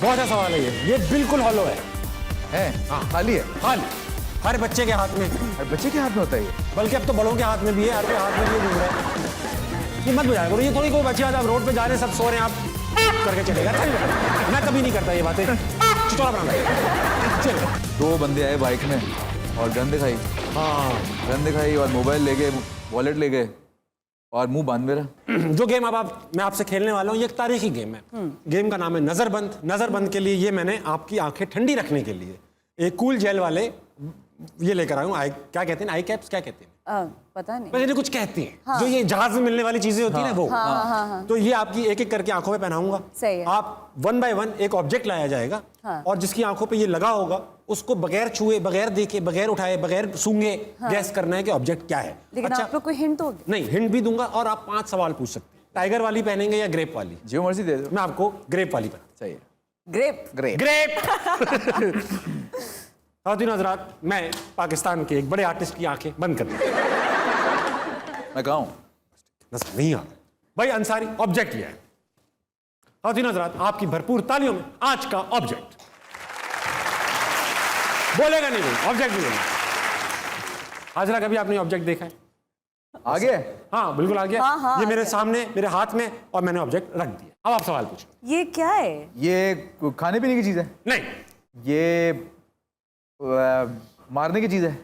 बहुत अच्छा सवाल है ये बिल्कुल हॉलो है। हाँ, खाली है। खाली हर बच्चे के हाथ में। हर बच्चे के हाथ में होता है ये? बल्कि अब तो बड़ों के हाथ में भी है, हर के हाथ में भी घूम रहा है। ये मत बुझाया करो, ये थोड़ी कोई बच्चे आज आप रोड पे जा रहे हैं, सब सो रहे हैं, आप करके चलेगा। मैं कभी नहीं करता ये बातें, चिचोरा बना। चलो 2 बंदे आए बाइक में और गन दिखाई। हाँ, गन दिखाई और मोबाइल ले गए, वॉलेट ले गए और मुंह बांध मेरा। जो गेम अब मैं आपसे खेलने वाला हूँ, ये एक तारीखी गेम है। गेम का नाम है नजरबंद। नजरबंद के लिए ये मैंने आपकी आंखें ठंडी रखने के लिए एक कूल जेल वाले ये लेकर आया हूँ। क्या कहते हैं, आई कैप्स क्या कहते हैं? पता नहीं, पहले कुछ कहती हैं। हाँ। जो ये जहाज में मिलने वाली चीजें होती है ना वो। हाँ। तो ये आपकी एक एक करके आंखों में पहनाऊंगा। सही है। आप 1 बाय 1 एक ऑब्जेक्ट लाया जाएगा। हाँ। और जिसकी आंखों पे ये लगा होगा उसको बगैर छुए, बगैर देखे, बगैर उठाए, बगैर सूंघे गैस करना है कि ऑब्जेक्ट क्या है। लेकिन अच्छा, आप लोग कोई हिंट दोगे? नहीं, हिंट भी दूंगा और आप 5 सवाल पूछ सकते हैं। टाइगर वाली पहनेंगे या ग्रेप वाली? जो मर्जी दे दो। मैं आपको ग्रेप वाली पहना। सही है। ग्रेप। ग्रेप। ग्रेप। खातिन हज़रात, मैं पाकिस्तान के एक बड़े आर्टिस्ट की आंखें बंद कर दूं। मैं कहा हूं नजर नहीं आ रहा भाई। अंसारी ऑब्जेक्ट लिया है। खातिन हज़रात, आपकी भरपूर तालियों में आज का ऑब्जेक्ट बोलेगा नहीं, बोल ऑब्जेक्ट नहीं बोलेगा। हाजरा, कभी आपने ऑब्जेक्ट देखा है? आ गया? हाँ बिल्कुल आ गया। हाँ, ये मेरे सामने, मेरे हाथ में, और मैंने ऑब्जेक्ट रख दिया। अब आप सवाल पूछो। ये क्या है? ये खाने पीने की चीज है? नहीं। ये मारने की चीज है?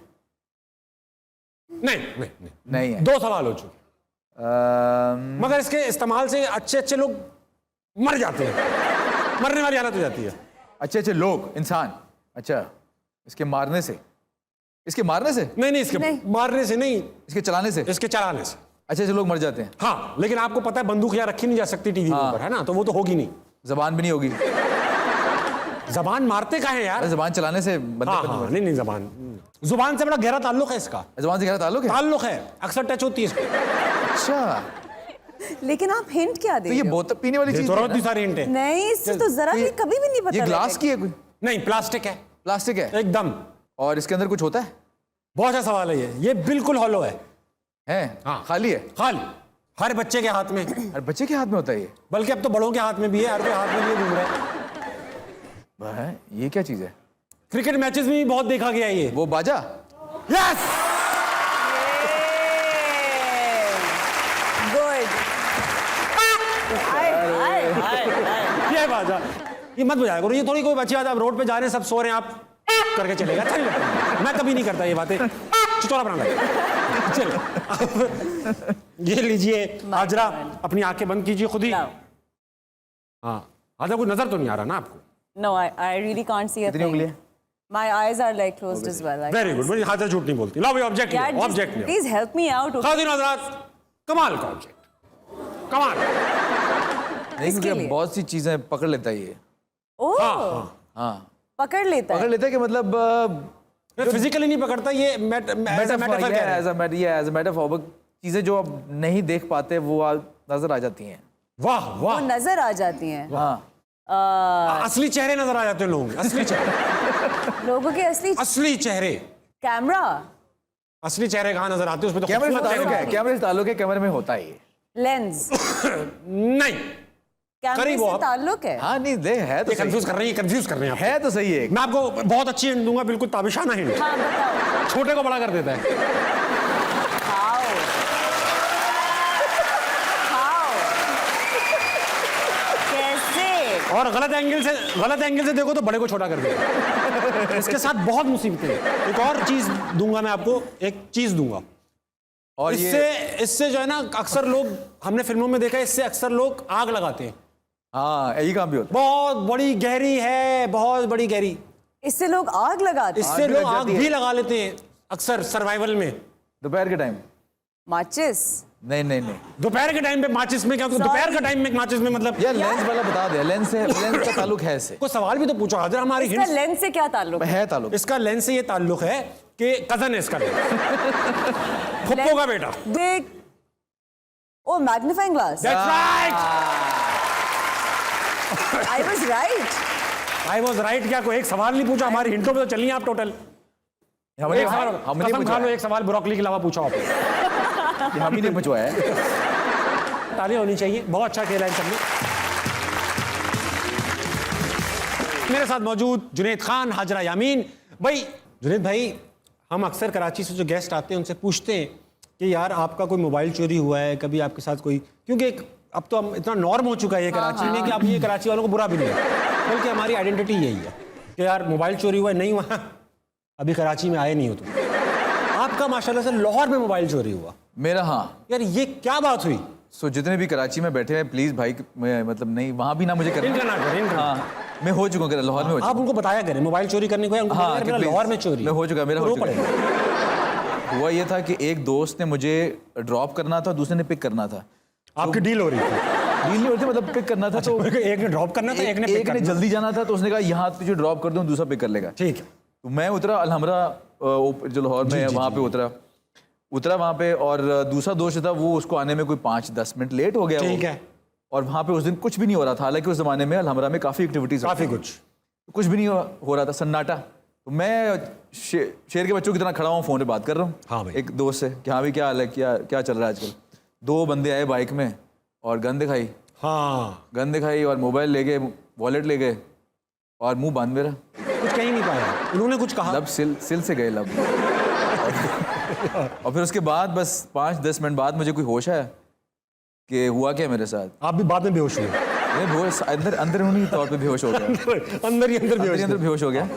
नहीं नहीं है। 2 सवाल हो चुके। मगर इसके इस्तेमाल से अच्छे अच्छे लोग मर जाते हैं, मरने वाली हालत हो जाती है। अच्छे लोग, इंसान। अच्छा, इसके मारने से? इसके मारने से? नहीं, इसके मारने से नहीं, इसके चलाने से? इसके चलाने से। अच्छे लोग मर जाते हैं। हाँ, लेकिन आपको पता है बंदूक यहाँ रखी नहीं जा सकती टीवी के ऊपर, है ना? तो वो तो होगी नहीं। जबान भी नहीं होगी? जबान मारते का है यार? जबान चलाने से बंदे हाँ, नहीं जुबान से बड़ा गहरा ताल्लुक है इसका। जबान से गहरा ताल्लुक है? अक्सर टच होती है इसको। अच्छा, लेकिन आप हिंट क्या दे तो ये बोतल पीने वाली चीज जरूरत भी सारी हिंट है। नहीं, इससे तो जरा भी कभी भी नहीं पता। ये ग्लास की है कोई? नहीं, प्लास्टिक है। प्लास्टिक है एकदम। और इसके अंदर कुछ होता है? बहुत अच्छा सवाल है ये बिल्कुल हॉलो है। हाँ, खाली है? खाली हर बच्चे के हाथ में। हर बच्चे के हाथ में होता है ये? बल्कि अब तो बड़ों के हाथ में भी है, हर के हाथ में भी घूम रहा है। ये क्या चीज है? क्रिकेट मैचेस में भी बहुत देखा गया है ये। वो बाजा? Yes, good. ये बाजा। ये मत बुझाया करो, ये थोड़ी कोई बच्चे आज आप रोड पे जा रहे हैं, सब सो रहे हैं, आप करके चलेगा। मैं कभी नहीं करता ये बातें, चिचोरा बना लगा। चलो ये लीजिए हाजरा, अपनी आंखें बंद कीजिए खुद ही। हाँ हाजरा, कोई नजर तो नहीं आ रहा ना आपको? No, I really can't see a कितनी उंगली thing. है? My eyes are like closed as well. Very good, मेरी हाजरा झूठ नहीं बोलती। लाओ ये ऑब्जेक्ट यार, लियो, ऑब्जेक्ट लियो। please help me out. okay? खातिन हज़रात, कमाल का ऑब्जेक्ट, कमाल। नहीं, क्योंकि बहुत सी चीजें पकड़ लेता है ये। ओह, हाँ, पकड़ लेता पकड़ है। लेता है कि मतलब फिजिकली नहीं पकड़ता ये, एज अ मेटाफोर। चीजें जो आप नहीं देख पाते वो नजर आ जाती हैं। वाह वो वाह, नजर आ जाती हैं। हाँ, असली चेहरे नजर आ जाते हैं लोगों के। असली चेहरे, लोगों के असली चेहरे। कैमरा। असली चेहरे कहाँ नजर आते हैं? उसमें तो कैमरे से खूबसूरत ताल्लुक है, चेहरे। कैमरे से ताल्लुक है, कैमरे में होता है ये। लेंस। नहीं, कैमरे करीब हो से आप। ताल्लुक है। हाँ, नहीं दे है तो ये कंफ्यूज कर रही है, कंफ्यूज कर रहे हैं आप। है तो सही है। मैं आपको बहुत अच्छी हिंट दूंगा, बिल्कुल ताबिशाना हिंट। हाँ, बताओ। छोटे को बड़ा कर देता है। How? How? कैसे? और गलत एंगल से देखो तो बड़े को छोटा कर देगा। इसके साथ बहुत मुसीबतें हैं। एक और चीज दूंगा मैं आपको, एक चीज दूंगा। और इससे जो है ना, अक्सर लोग, हमने फिल्मों में देखा है, इससे अक्सर लोग आग लगाते हैं। हाँ, यही काम भी होता बहुत बड़ी गहरी है, बहुत बड़ी गहरी। इससे लोग आग लगाते हैं। इससे लोग आग भी लगा लेते हैं अक्सर सर्वाइवल में। है दोपहर के टाइम? माचिस। नहीं। दोपहर के टाइम पे माचिस में क्या? दोपहर के टाइम में माचिस में मतलब यार, लेंस वाला बता दे। लेंस का ताल्लुक है इससे। कोई सवाल भी तो पूछो हाजरा। हमारी इसका हिंट, लेंस से क्या ताल्लुक है? है ताल्लुक। इसका लेंस से ये ताल्लुक है कि कजन है इसका। फुप्पो का बेटा। Big. Oh, magnifying glass. That's right. I was right. I was right। क्या कोई एक सवाल नहीं पूछा? हमारी हिंटों पे तो चलिए आप टोटल। हमने एक सवाल, हमने कसम खा लो, पूछा एक सवाल ब्रोकली के अलावा पूछा आप। हम ही ने पूछवाया है। तालियां होनी चाहिए, बहुत अच्छा खेला इन सबने। मेरे साथ मौजूद जुनैद खान, हाजरा यामीन। भाई जुनैद भाई, हम अक्सर कराची से जो गेस्ट आते हैं उनसे पूछते हैं कि यार आपका कोई मोबाइल चोरी हुआ है कभी आपके साथ कोई, क्योंकि अब तो हम इतना नॉर्म हो चुका है ये कराची में कि अब ये कराची वालों को बुरा भी नहीं है, बल्कि हमारी आइडेंटिटी यही है कि यार मोबाइल चोरी हुआ है, नहीं हुआ, अभी कराची में आए नहीं हो तुम। आपका माशाल्लाह से लाहौर में मोबाइल चोरी हुआ। मेरा हाँ। यार ये क्या बात हुई? सो जितने भी कराची में बैठे हैं प्लीज भाई, मैं मतलब नहीं वहाँ भी ना मुझे करना। इनका ना करें, इनका। हाँ, मैं हो चुका हूँ लाहौर में हो चुका आप उनको बताया करें मोबाइल चोरी करने को है, उनको हाँ, बताया कि मेरा please, लाहौर में चोरी मैं हो चुका, मेरा हो रो चुका। पड़ेगा। हुआ ये था कि एक दोस्त ने मुझे ड्रॉप करना था, दूसरे ने पिक करना था। आपकी डील हो रही थी? डील नहीं होती, मतलब पिक करना था। तो एक ने ड्रॉप करना था, एक ने एक pick ने करना जल्दी जाना था, तो उसने कहा यहाँ तुझे ड्रॉप कर दूँ, दूसरा पिक कर लेगा। ठीक है। तो मैं उतरा अलहमरा, जो लाहौर में है वहाँ पे उतरा वहाँ पे, और दूसरा दोस्त था वो, उसको आने में कोई 5-10 मिनट लेट हो गया। ठीक है। और वहाँ पे उस दिन कुछ भी नहीं हो रहा था, हालांकि उस जमाने में अलहमरा में काफ़ी एक्टिविटीज, काफी कुछ भी नहीं हो रहा था, सन्नाटा। तो मैं शेर के बच्चों की तरह खड़ा हूँ, फ़ोन पे बात कर रहा हूँ। हाँ भाई। एक दोस्त से कि हाँ भाई क्या हाल है, क्या चल रहा है आजकल। 2 बंदे आए बाइक में और गन दिखाई। हाँ, गन दिखाई और मोबाइल ले गए, वॉलेट ले गए और मुंह बांध मेरा। कुछ कहीं नहीं पाया उन्होंने, कुछ कहा? लब सिल से गए लब। और फिर उसके बाद बस 5-10 मिनट बाद मुझे कोई होश आया कि हुआ क्या मेरे साथ। आप भी बाद में बेहोश हुए? मैं बेहोश, अंदरूनी तौर पे बेहोश हो गया। अंदर ही अंदर बेहोश अंदर बेहोश हो गया।